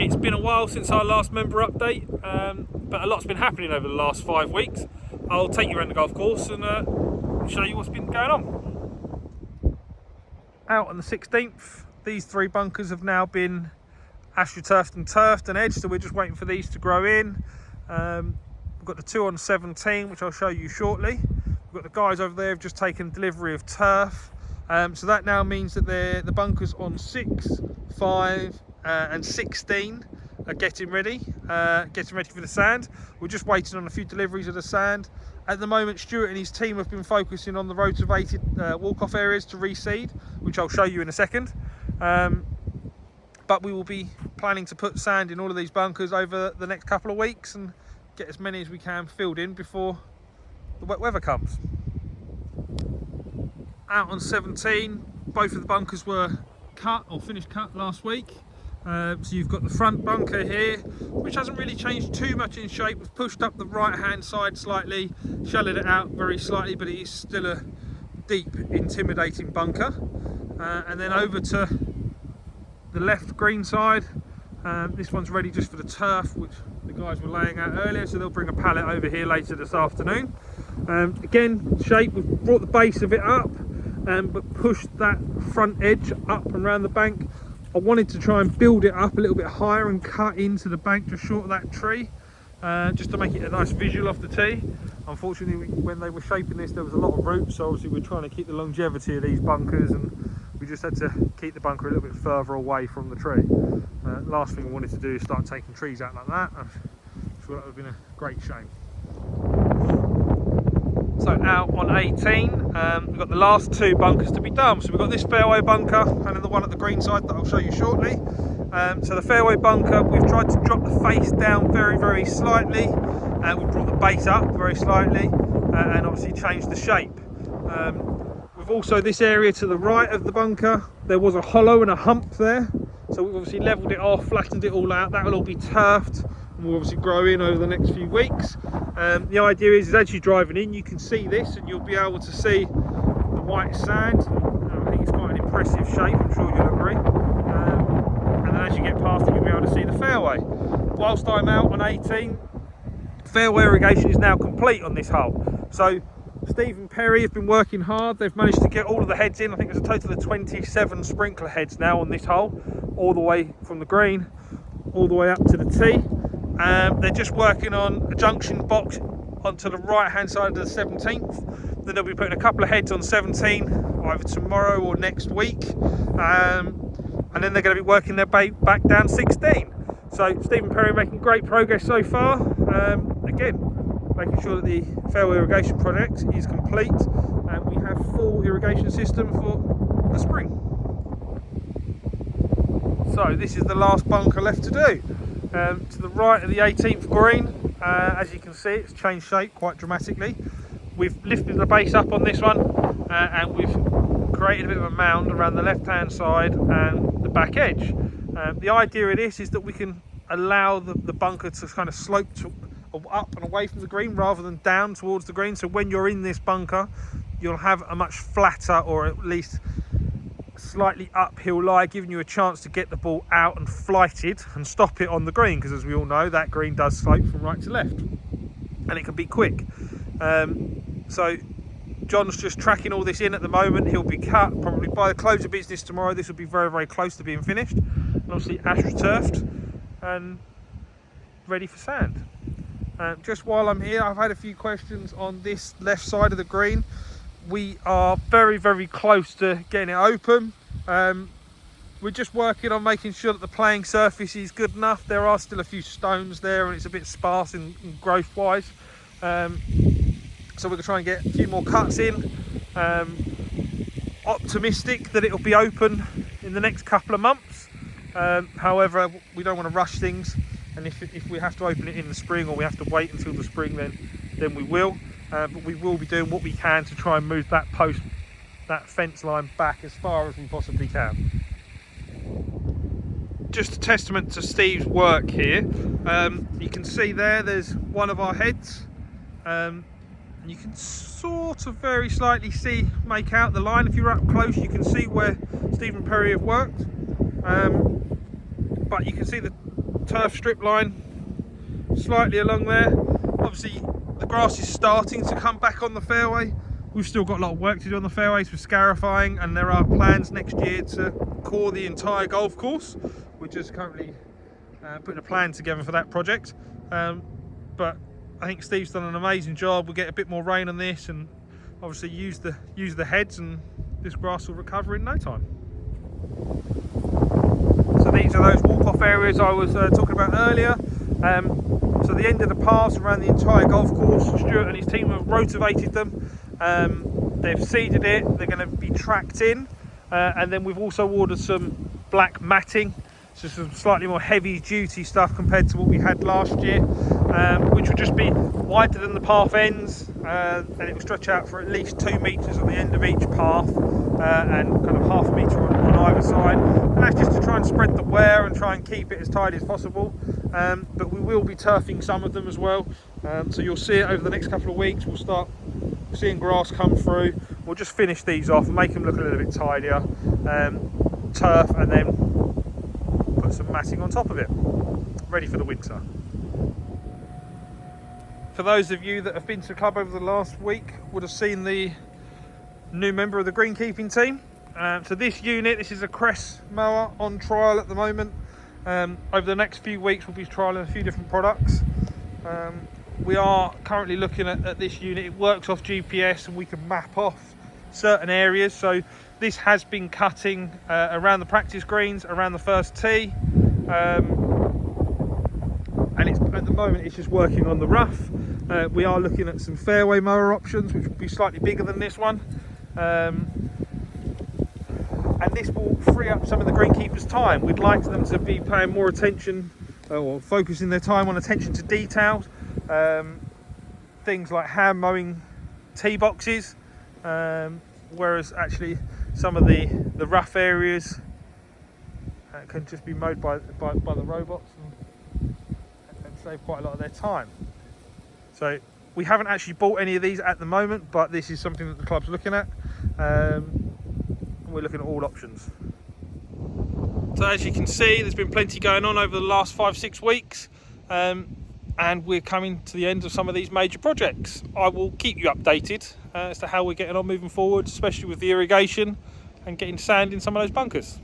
It's been a while since our last member update, but a lot's been happening over the last 5 weeks. I'll take you around the golf course and show you what's been going on. Out on the 16th, these 3 bunkers have now been astroturfed and turfed and edged, so we're just waiting for these to grow in. We've got the 2 on 17, which I'll show you shortly. We've got the guys over there have just taken delivery of turf, so that now means that the bunkers on 6, 5 and 16 are getting ready for the sand. We're just waiting on a few deliveries of the sand. At the moment, Stuart and his team have been focusing on the rotavated walk-off areas to reseed, which I'll show you in a second. But we will be planning to put sand in all of these bunkers over the next couple of weeks and get as many as we can filled in before the wet weather comes. Out on 17, both of the bunkers were cut or finished cut last week. So you've got the front bunker here, which hasn't really changed too much in shape. We've pushed up the right hand side slightly, shallowed it out very slightly, but it is still a deep, intimidating bunker. And then over to the left green side, this one's ready just for the turf, which the guys were laying out earlier, so they'll bring a pallet over here later this afternoon. Again, shape, we've brought the base of it up, but pushed that front edge up and around the bank. I wanted to try and build it up a little bit higher and cut into the bank just short of that tree, just to make it a nice visual off the tee. Unfortunately, when they were shaping this, there was a lot of roots, so obviously we're trying to keep the longevity of these bunkers, and we just had to keep the bunker a little bit further away from the tree. Last thing I wanted to do is start taking trees out like that. I'm sure that would have been a great shame. So out on 18, we've got the last 2 bunkers to be done. So we've got this fairway bunker and then the one at the green side that I'll show you shortly. So the fairway bunker, we've tried to drop the face down very, very slightly. We've brought the base up very slightly and obviously changed the shape. We've also, this area to the right of the bunker, there was a hollow and a hump there. So we've obviously levelled it off, flattened it all out. That will all be turfed and will obviously grow in over the next few weeks. The idea is as you're driving in, you can see this and you'll be able to see the white sand. I think it's quite an impressive shape, I'm sure you'll agree. And then as you get past it, you'll be able to see the fairway. Whilst I'm out on 18, fairway irrigation is now complete on this hole. So Steve and Perry have been working hard. They've managed to get all of the heads in. I think there's a total of 27 sprinkler heads now on this hole, all the way from the green all the way up to the tee. They're just working on a junction box onto the right hand side of the 17th. Then they'll be putting a couple of heads on 17 either tomorrow or next week, and then they're going to be working their back down 16. So Steve and Perry are making great progress so far. Again, making sure that the fairway irrigation project is complete and we have full irrigation system for the spring. So this is the last bunker left to do. To the right of the 18th green, as you can see, it's changed shape quite dramatically. We've lifted the base up on this one and we've created a bit of a mound around the left hand side and the back edge. The idea of this is that we can allow the bunker to kind of slope up and away from the green rather than down towards the green, so when you're in this bunker you'll have a much flatter or at least slightly uphill lie, giving you a chance to get the ball out and flight it and stop it on the green, because as we all know that green does slope from right to left and it can be quick. So John's just tracking all this in at the moment. He'll be cut probably by the close of business tomorrow. This will be very, very close to being finished and obviously astroturfed and ready for sand. Just while I'm here, I've had a few questions on this left side of the green. We are very, very close to getting it open. We're just working on making sure that the playing surface is good enough. There are still a few stones there and it's a bit sparse in growth wise. So we're going to try and get a few more cuts in. Optimistic that it'll be open in the next couple of months. However, we don't want to rush things, and if we have to open it in the spring or we have to wait until the spring, then we will. But we will be doing what we can to try and move that fence line back as far as we possibly can. Just a testament to Steve's work here. You can see there's one of our heads. And you can sort of very slightly make out the line. If you're up close, you can see where Steve and Perry have worked. But you can see the turf strip line slightly along there. Obviously the grass is starting to come back on the fairway. We've still got a lot of work to do on the fairways with scarifying, and there are plans next year to core the entire golf course. We're just currently putting a plan together for that project, but I think Steve's done an amazing job. We'll get a bit more rain on this and obviously use the heads, and this grass will recover in no time. So these are those walk-off areas I was talking about earlier. So the end of the paths around the entire golf course, Stuart and his team have rotivated them. They've seeded it, they're going to be tracked in, and then we've also ordered some black matting, so some slightly more heavy duty stuff compared to what we had last year, which will just be wider than the path ends, and it will stretch out for at least 2 metres at the end of each path, and kind of half a metre on either side. And that's just to try and spread the wear and try and keep it as tidy as possible. But we will be turfing some of them as well, so you'll see it over the next couple of weeks. We'll start seeing grass come through. We'll just finish these off and make them look a little bit tidier, turf, and then put some matting on top of it, ready for the winter. For those of you that have been to the club over the last week would have seen the new member of the greenkeeping team. So this unit, this is a Crest mower on trial at the moment. Over the next few weeks we'll be trialling a few different products. We are currently looking at this unit. It works off GPS and we can map off certain areas. So this has been cutting around the practice greens, around the first tee, and at the moment it's just working on the rough. We are looking at some fairway mower options, which will be slightly bigger than this one, and this will free up some of the greenkeepers' time. We'd like them to be paying more attention, or focusing their time on attention to detail, things like hand mowing tee boxes, whereas actually some of the rough areas can just be mowed by the robots and save quite a lot of their time. So we haven't actually bought any of these at the moment, but this is something that the club's looking at. We're looking at all options. So as you can see, there's been plenty going on over the last 5-6 weeks, and we're coming to the end of some of these major projects. I will keep you updated as to how we're getting on moving forward, especially with the irrigation and getting sand in some of those bunkers.